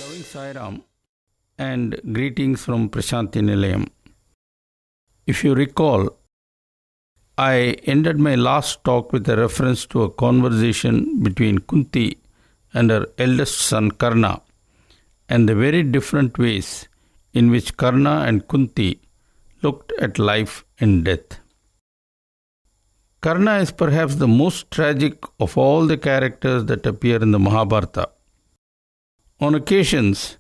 Loving Sai Ram and greetings from Prashanti Nilayam. If you recall, I ended my last talk with a reference to a conversation between Kunti and her eldest son Karna, and the very different ways in which Karna and Kunti looked at life and death. Karna is perhaps the most tragic of all the characters that appear in the Mahabharata. On occasions,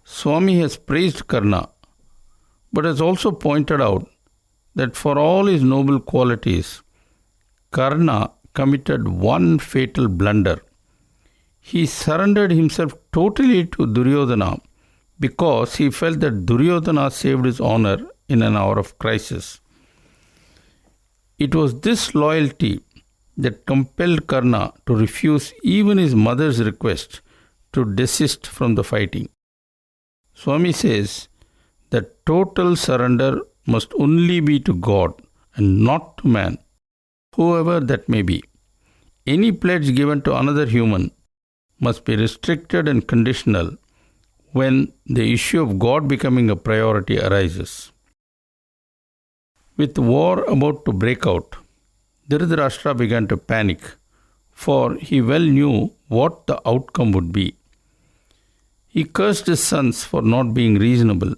Swami has praised Karna, but has also pointed out that for all his noble qualities, Karna committed one fatal blunder. He surrendered himself totally to Duryodhana because he felt that Duryodhana saved his honor in an hour of crisis. It was this loyalty that compelled Karna to refuse even his mother's request to desist from the fighting. Swami says that total surrender must only be to God and not to man, whoever that may be. Any pledge given to another human must be restricted and conditional when the issue of God becoming a priority arises. With war about to break out, Dhritarashtra began to panic, for he well knew what the outcome would be. He cursed his sons for not being reasonable,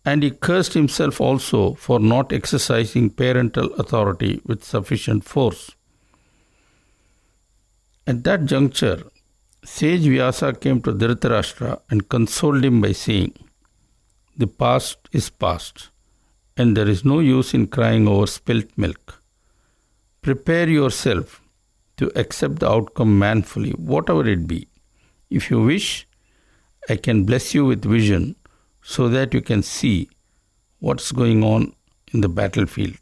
and he cursed himself also for not exercising parental authority with sufficient force. At that juncture, sage Vyasa came to Dhritarashtra and consoled him by saying, "The past is past, and there is no use in crying over spilt milk. Prepare yourself to accept the outcome manfully, whatever it be. If you wish, I can bless you with vision so that you can see what's going on in the battlefield."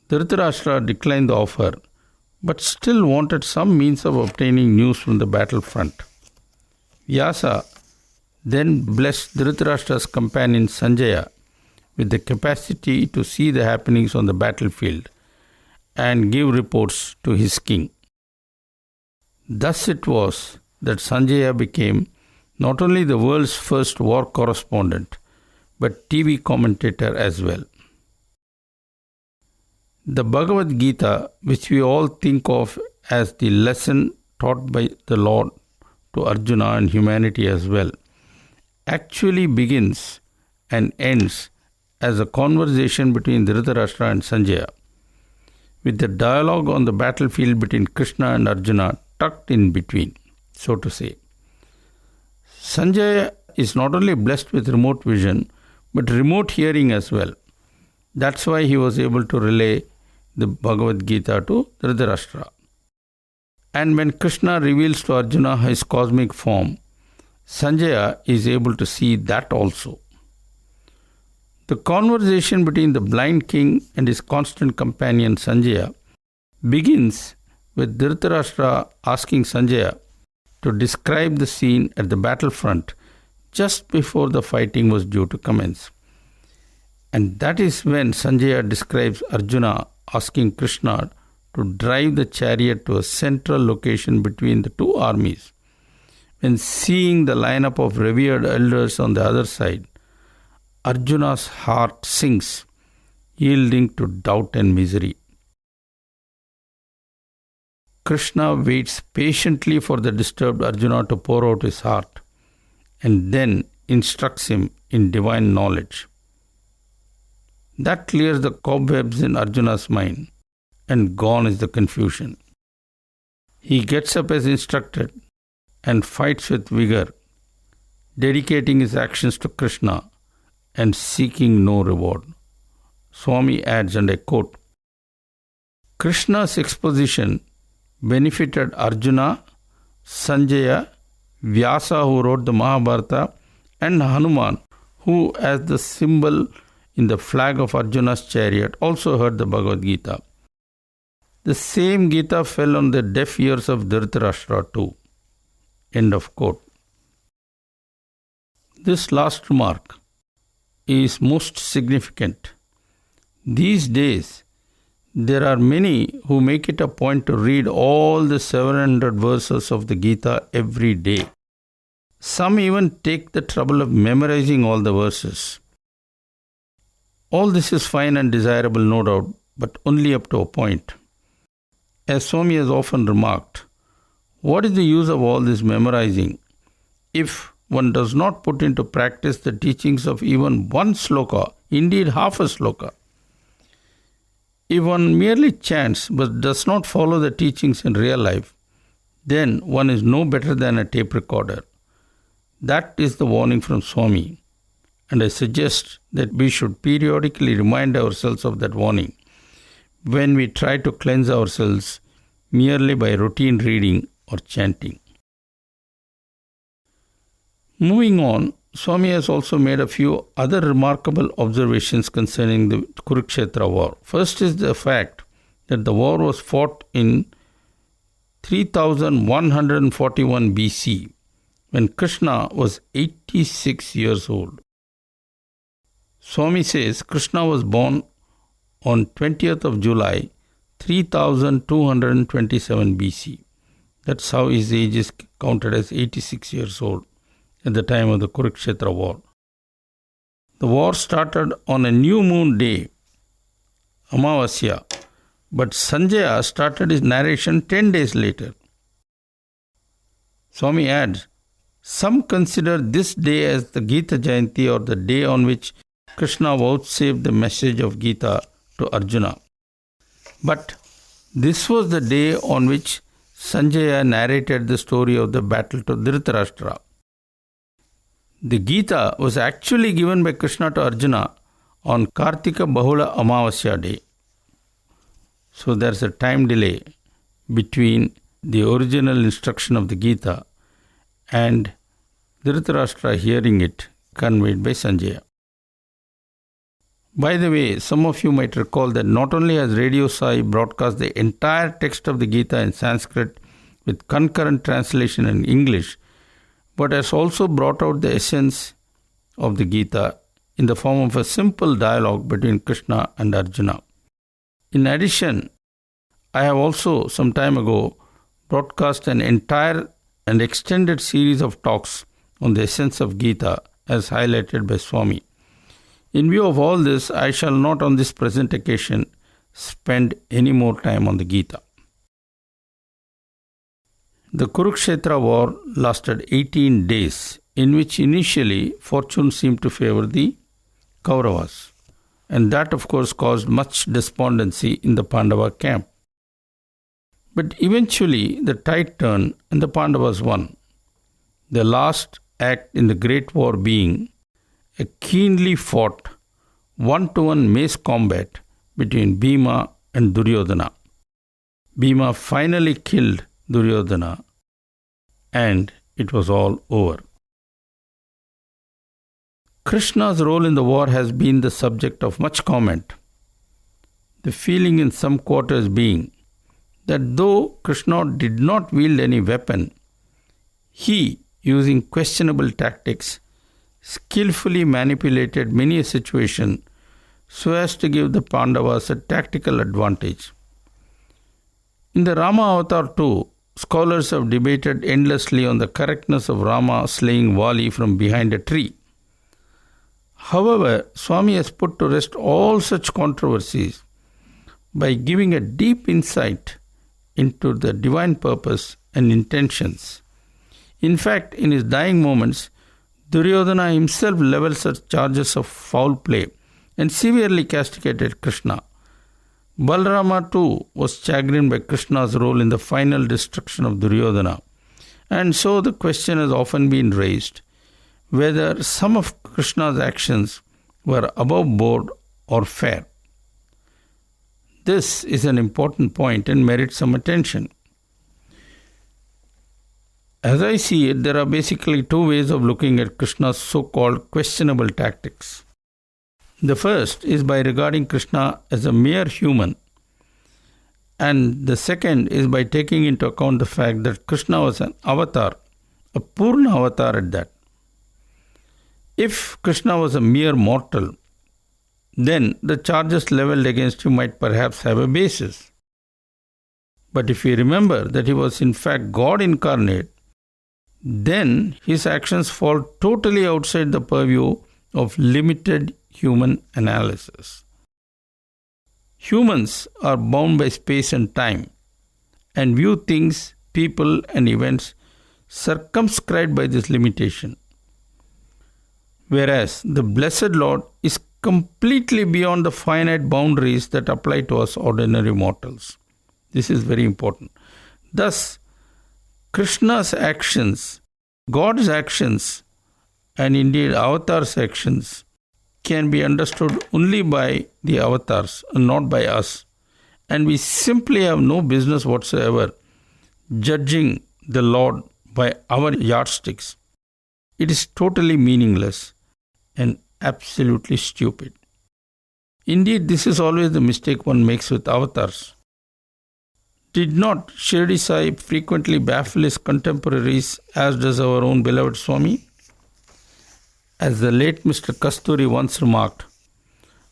Dhritarashtra declined the offer, but still wanted some means of obtaining news from the battlefront. Vyasa then blessed Dhritarashtra's companion Sanjaya with the capacity to see the happenings on the battlefield and give reports to his king. Thus it was that Sanjaya became not only the world's first war correspondent, but TV commentator as well. The Bhagavad Gita, which we all think of as the lesson taught by the Lord to Arjuna and humanity as well, actually begins and ends as a conversation between Dhritarashtra and Sanjaya, with the dialogue on the battlefield between Krishna and Arjuna tucked in between, so to say. Sanjaya is not only blessed with remote vision, but remote hearing as well. That's why he was able to relay the Bhagavad Gita to Dhritarashtra. And when Krishna reveals to Arjuna his cosmic form, Sanjaya is able to see that also. The conversation between the blind king and his constant companion Sanjaya begins with Dhritarashtra asking Sanjaya to describe the scene at the battlefront just before the fighting was due to commence. And that is when Sanjaya describes Arjuna asking Krishna to drive the chariot to a central location between the two armies. When seeing the lineup of revered elders on the other side, Arjuna's heart sinks, yielding to doubt and misery. Krishna waits patiently for the disturbed Arjuna to pour out his heart and then instructs him in divine knowledge. That clears the cobwebs in Arjuna's mind, and gone is the confusion. He gets up as instructed and fights with vigor, dedicating his actions to Krishna and seeking no reward. Swami adds, and I quote, "Krishna's exposition benefited Arjuna, Sanjaya, Vyasa, who wrote the Mahabharata, and Hanuman, who, as the symbol in the flag of Arjuna's chariot, also heard the Bhagavad Gita. The same Gita fell on the deaf ears of Dhritarashtra too." End of quote. This last remark is most significant. These days, there are many who make it a point to read all the 700 verses of the Gita every day. Some even take the trouble of memorizing all the verses. All this is fine and desirable, no doubt, but only up to a point. As Swami has often remarked, what is the use of all this memorizing if one does not put into practice the teachings of even one sloka, indeed half a sloka? If one merely chants but does not follow the teachings in real life, then one is no better than a tape recorder. That is the warning from Swami, and I suggest that we should periodically remind ourselves of that warning when we try to cleanse ourselves merely by routine reading or chanting. Moving on, Swami has also made a few other remarkable observations concerning the Kurukshetra war. First is the fact that the war was fought in 3141 BC, when Krishna was 86 years old. Swami says Krishna was born on 20th of July, 3227 BC. That's how his age is counted as 86 years old at the time of the Kurukshetra war. The war started on a new moon day, Amavasya, but Sanjaya started his narration 10 days later. Swami adds, some consider this day as the Gita Jayanti, or the day on which Krishna vouchsafed the message of Gita to Arjuna. But this was the day on which Sanjaya narrated the story of the battle to Dhritarashtra. The Gita was actually given by Krishna to Arjuna on Kartika Bahula Amavasya day. So there's a time delay between the original instruction of the Gita and Dhritarashtra hearing it conveyed by Sanjaya. By the way, some of you might recall that not only has Radio Sai broadcast the entire text of the Gita in Sanskrit with concurrent translation in English, but has also brought out the essence of the Gita in the form of a simple dialogue between Krishna and Arjuna. In addition, I have also some time ago broadcast an entire and extended series of talks on the essence of Gita as highlighted by Swami. In view of all this, I shall not on this present occasion spend any more time on the Gita. The Kurukshetra war lasted 18 days, in which initially fortune seemed to favor the Kauravas, and that of course caused much despondency in the Pandava camp. But eventually the tide turned and the Pandavas won, the last act in the great war being a keenly fought one-to-one mace combat between Bhima and Duryodhana. Bhima finally killed Duryodhana, and it was all over. Krishna's role in the war has been the subject of much comment. The feeling in some quarters being that though Krishna did not wield any weapon, he, using questionable tactics, skillfully manipulated many a situation so as to give the Pandavas a tactical advantage. In the Rama Avatar too, scholars have debated endlessly on the correctness of Rama slaying Vali from behind a tree. However, Swami has put to rest all such controversies by giving a deep insight into the divine purpose and intentions. In fact, in his dying moments, Duryodhana himself leveled such charges of foul play and severely castigated Krishna. Balarama too was chagrined by Krishna's role in the final destruction of Duryodhana, and so the question has often been raised whether some of Krishna's actions were above board or fair. This is an important point and merits some attention. As I see it, there are basically two ways of looking at Krishna's so-called questionable tactics. The first is by regarding Krishna as a mere human, and the second is by taking into account the fact that Krishna was an avatar, a Purna avatar at that. If Krishna was a mere mortal, then the charges leveled against him might perhaps have a basis. But if we remember that he was in fact God incarnate, then his actions fall totally outside the purview of limited human analysis. Humans are bound by space and time and view things, people, and events circumscribed by this limitation. Whereas the Blessed Lord is completely beyond the finite boundaries that apply to us ordinary mortals. This is very important. Thus, Krishna's actions, God's actions, and indeed Avatars' actions can be understood only by the avatars and not by us. And we simply have no business whatsoever judging the Lord by our yardsticks. It is totally meaningless and absolutely stupid. Indeed, this is always the mistake one makes with avatars. Did not Shirdi Sai frequently baffle his contemporaries, as does our own beloved Swami? As the late Mr. Kasturi once remarked,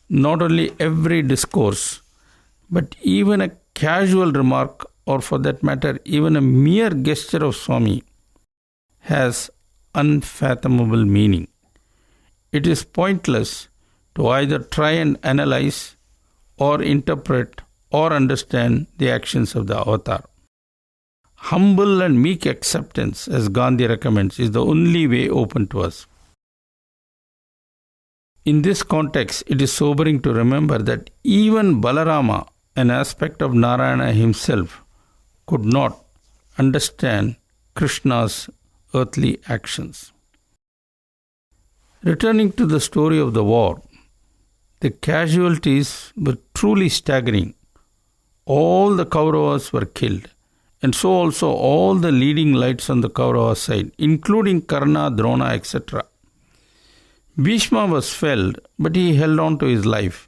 not only every discourse, but even a casual remark, or for that matter, even a mere gesture of Swami, has unfathomable meaning. It is pointless to either try and analyze or interpret or understand the actions of the avatar. Humble and meek acceptance, as Gandhi recommends, is the only way open to us. In this context, it is sobering to remember that even Balarama, an aspect of Narayana himself, could not understand Krishna's earthly actions. Returning to the story of the war, the casualties were truly staggering. All the Kauravas were killed, and so also all the leading lights on the Kaurava side, including Karna, Drona, etc. Bhishma was felled, but he held on to his life,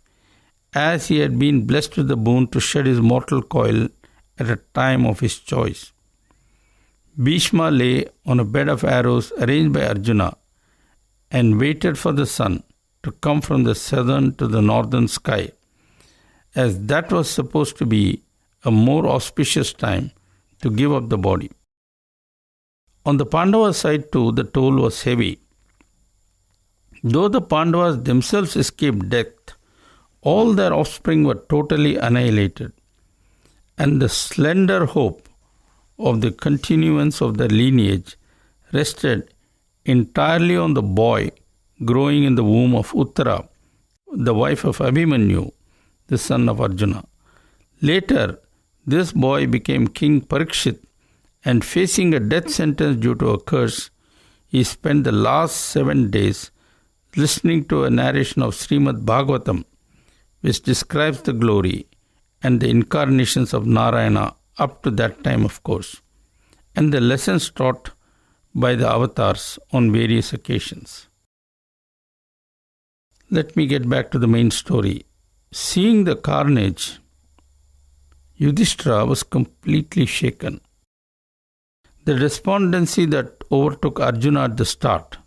as he had been blessed with the boon to shed his mortal coil at a time of his choice. Bhishma lay on a bed of arrows arranged by Arjuna and waited for the sun to come from the southern to the northern sky, as that was supposed to be a more auspicious time to give up the body. On the Pandava side too, the toll was heavy. Though the Pandavas themselves escaped death, all their offspring were totally annihilated, and the slender hope of the continuance of their lineage rested entirely on the boy growing in the womb of Uttara, the wife of Abhimanyu, the son of Arjuna. Later, this boy became King Parikshit, and facing a death sentence due to a curse, he spent the last 7 days listening to a narration of Srimad Bhagavatam, which describes the glory and the incarnations of Narayana up to that time, of course, and the lessons taught by the avatars on various occasions. Let me get back to the main story. Seeing the carnage, Yudhishthira was completely shaken. The despondency that overtook Arjuna at the start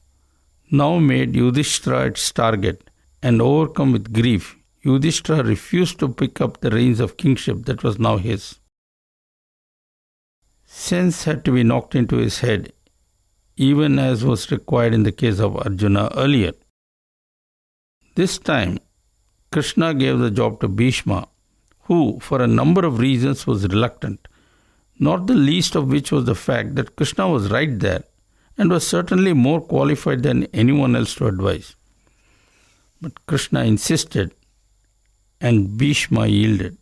now made Yudhishthira its target, and overcome with grief, Yudhishthira refused to pick up the reins of kingship that was now his. Sense had to be knocked into his head, even as was required in the case of Arjuna earlier. This time, Krishna gave the job to Bhishma, who, for a number of reasons, was reluctant, not the least of which was the fact that Krishna was right there and was certainly more qualified than anyone else to advise. But Krishna insisted, and Bhishma yielded.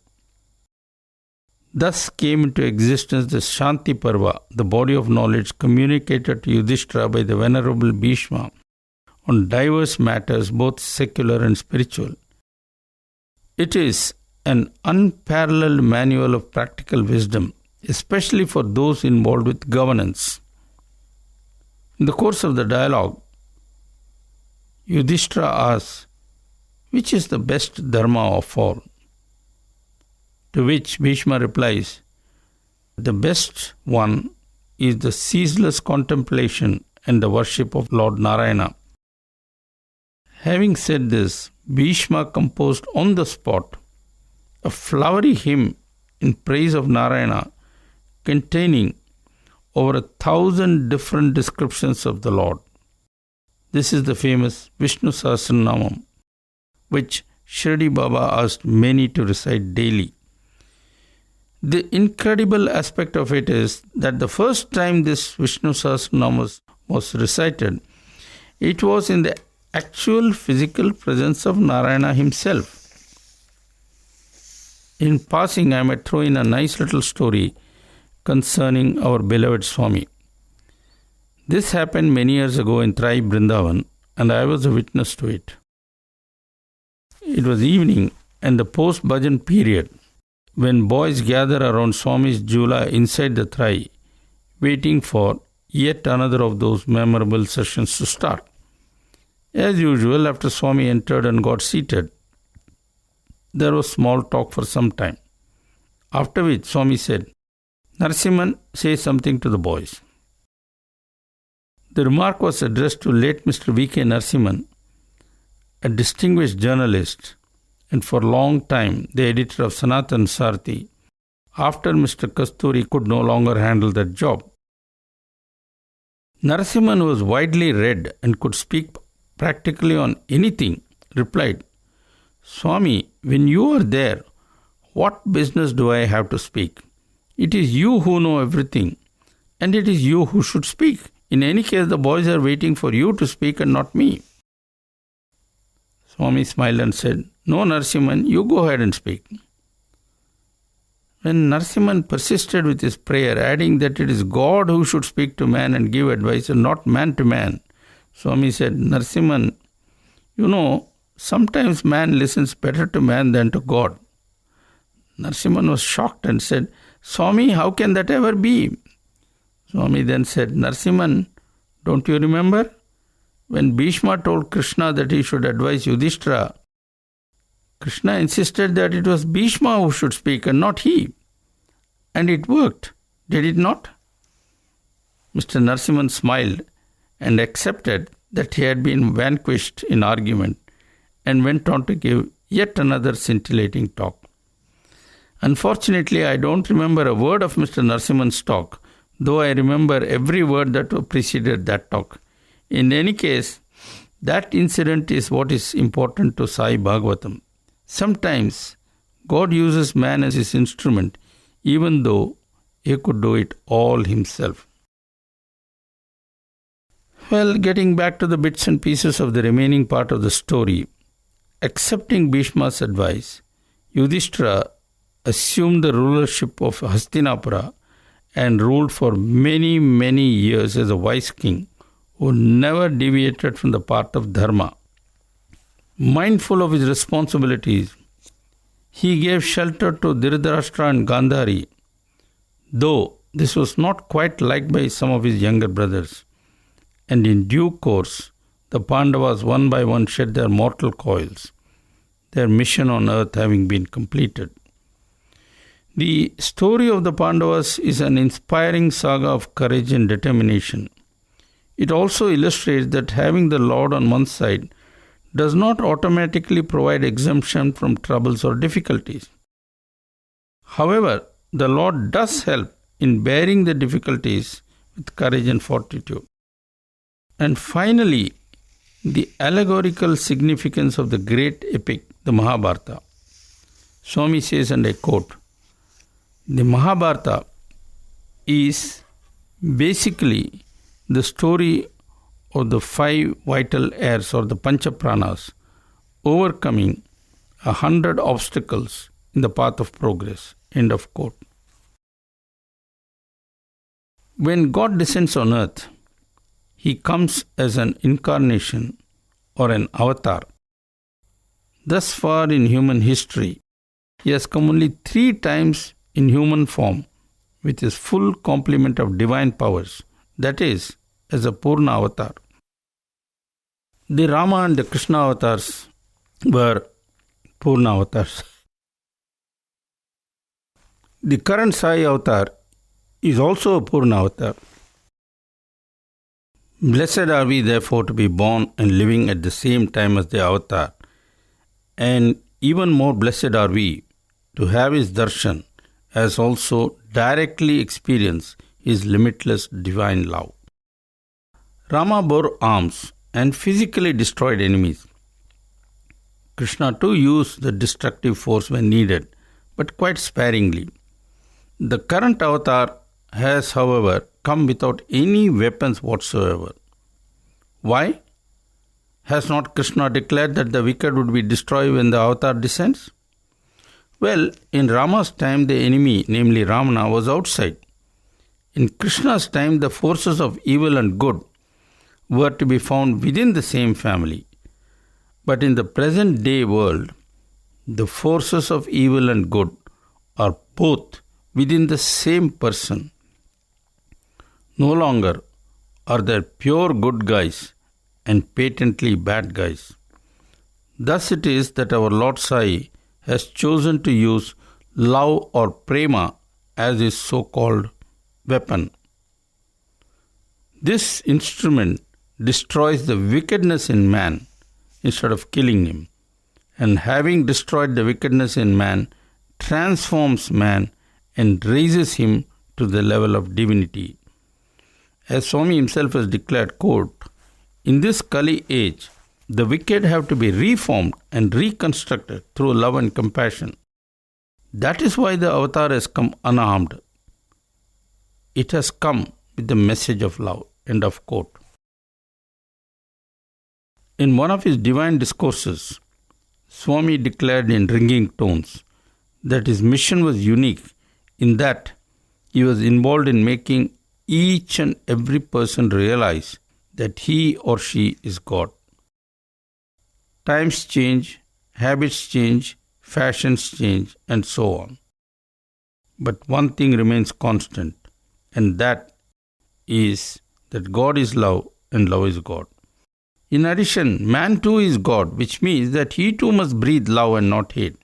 Thus came into existence the Shanti Parva, the body of knowledge communicated to Yudhishthira by the Venerable Bhishma on diverse matters, both secular and spiritual. It is an unparalleled manual of practical wisdom, especially for those involved with governance. In the course of the dialogue, Yudhishthira asks, which is the best dharma of all? To which Bhishma replies, the best one is the ceaseless contemplation and the worship of Lord Narayana. Having said this, Bhishma composed on the spot a flowery hymn in praise of Narayana containing over 1,000 different descriptions of the Lord. This is the famous Vishnu Sahasranamam, which Shirdi Baba asked many to recite daily. The incredible aspect of it is that the first time this Vishnu Sahasranam was recited, it was in the actual physical presence of Narayana himself. In passing, I might throw in a nice little story concerning our beloved Swami. This happened many years ago in Trai Brindavan, and I was a witness to it. It was evening and the post-bhajan period, when boys gather around Swami's Jula inside the Trai, waiting for yet another of those memorable sessions to start. As usual, after Swami entered and got seated, there was small talk for some time. After which Swami said, "Narasimhan, say something to the boys." The remark was addressed to late Mr. V.K. Narasimhan, a distinguished journalist and for a long time the editor of Sanatan Sarthi, after Mr. Kasturi could no longer handle that job. Narasimhan was widely read and could speak practically on anything, replied, "Swami, when you are there, what business do I have to speak? It is you who know everything, and it is you who should speak. In any case, the boys are waiting for you to speak and not me." Swami smiled and said, "No, Narasimhan, you go ahead and speak." When Narasimhan persisted with his prayer, adding that it is God who should speak to man and give advice and not man to man, Swami said, "Narasimhan, you know, sometimes man listens better to man than to God." Narasimhan was shocked and said, "Swami, how can that ever be?" Swami then said, "Narasimhan, don't you remember? When Bhishma told Krishna that he should advise Yudhishthira, Krishna insisted that it was Bhishma who should speak and not he. And it worked, did it not?" Mr. Narasimhan smiled and accepted that he had been vanquished in argument and went on to give yet another scintillating talk. Unfortunately, I don't remember a word of Mr. Narasimhan's talk, though I remember every word that preceded that talk. In any case, that incident is what is important to Sai Bhagavatam. Sometimes God uses man as his instrument, even though he could do it all himself. Well, getting back to the bits and pieces of the remaining part of the story, accepting Bhishma's advice, Yudhishthira assumed the rulership of Hastinapura and ruled for many, many years as a wise king who never deviated from the path of dharma. Mindful of his responsibilities, he gave shelter to Dhritarashtra and Gandhari, though this was not quite liked by some of his younger brothers. And in due course, the Pandavas one by one shed their mortal coils, their mission on earth having been completed. The story of the Pandavas is an inspiring saga of courage and determination. It also illustrates that having the Lord on one's side does not automatically provide exemption from troubles or difficulties. However, the Lord does help in bearing the difficulties with courage and fortitude. And finally, the allegorical significance of the great epic, the Mahabharata. Swami says, and I quote, "The Mahabharata is basically the story of the 5 vital airs or the Panchapranas overcoming 100 obstacles in the path of progress." End of quote. When God descends on earth, he comes as an incarnation or an avatar. Thus far in human history, he has come only 3 times in human form with his full complement of divine powers, that is, as a Purna avatar. The Rama and the Krishna avatars were Purna avatars. The current Sai avatar is also a Purna avatar. Blessed are we therefore to be born and living at the same time as the avatar, and even more blessed are we to have his darshan as also directly experience his limitless divine love. Rama bore arms and physically destroyed enemies. Krishna too used the destructive force when needed, but quite sparingly. The current avatar has, however, come without any weapons whatsoever. Why? Has not Krishna declared that the wicked would be destroyed when the avatar descends? Well, in Rama's time, the enemy, namely Ravana, was outside. In Krishna's time, the forces of evil and good were to be found within the same family. But in the present day world, the forces of evil and good are both within the same person. No longer are there pure good guys and patently bad guys. Thus it is that our Lord Sai has chosen to use love or prema as his so-called weapon. This instrument destroys the wickedness in man instead of killing him, and having destroyed the wickedness in man, transforms man and raises him to the level of divinity. As Swami himself has declared, quote, "In this Kali age, the wicked have to be reformed and reconstructed through love and compassion. That is why the avatar has come unarmed. It has come with the message of love." End of quote. In one of his divine discourses, Swami declared in ringing tones that his mission was unique in that he was involved in making each and every person realize that he or she is God. Times change, habits change, fashions change, and so on. But one thing remains constant, and that is that God is love and love is God. In addition, man too is God, which means that he too must breathe love and not hate.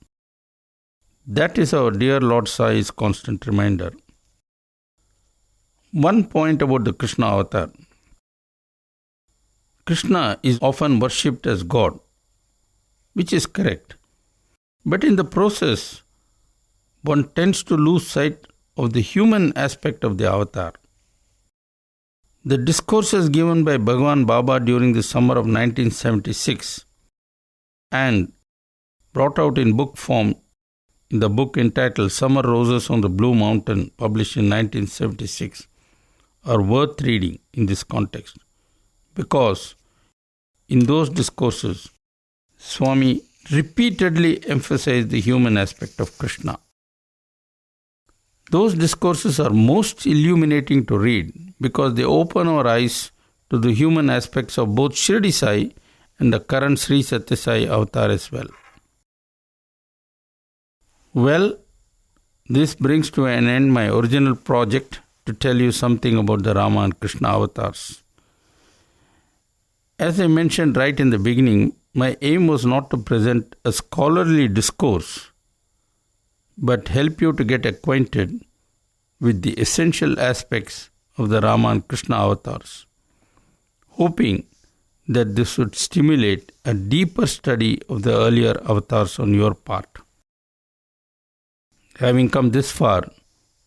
That is our dear Lord Sai's constant reminder. One point about the Krishna avatar. Krishna is often worshipped as God, which is correct. But in the process, one tends to lose sight of the human aspect of the avatar. The discourses given by Bhagwan Baba during the summer of 1976 and brought out in book form in the book entitled Summer Roses on the Blue Mountain, published in 1976, are worth reading in this context, because in those discourses, Swami repeatedly emphasized the human aspect of Krishna. Those discourses are most illuminating to read because they open our eyes to the human aspects of both Shirdi Sai and the current Sri Sathya Sai avatar as well. Well, this brings to an end my original project to tell you something about the Rama and Krishna avatars. As I mentioned right in the beginning, my aim was not to present a scholarly discourse, but help you to get acquainted with the essential aspects of the Rama and Krishna avatars, hoping that this would stimulate a deeper study of the earlier avatars on your part. Having come this far,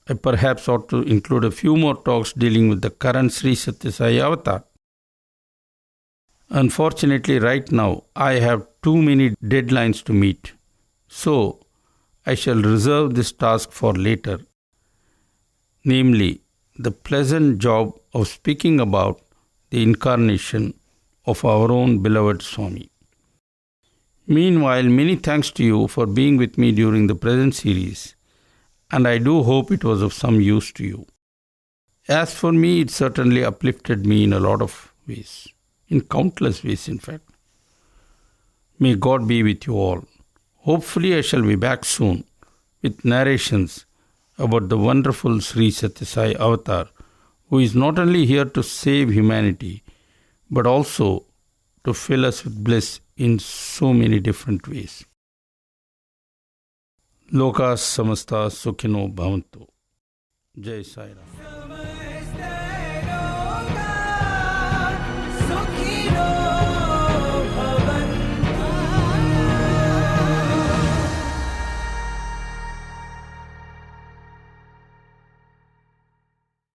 I perhaps ought to include a few more talks dealing with the current Sri Sathya Sai avatar. Unfortunately, right now, I have too many deadlines to meet, so I shall reserve this task for later, namely, the pleasant job of speaking about the incarnation of our own beloved Swami. Meanwhile, many thanks to you for being with me during the present series, and I do hope it was of some use to you. As for me, it certainly uplifted me in a lot of ways, in countless ways in fact. May God be with you all. Hopefully I shall be back soon with narrations about the wonderful Sri Sathya Sai avatar, who is not only here to save humanity, but also to fill us with bliss in so many different ways. Loka samasta sukhino bhavantu. Jai Sai Ram.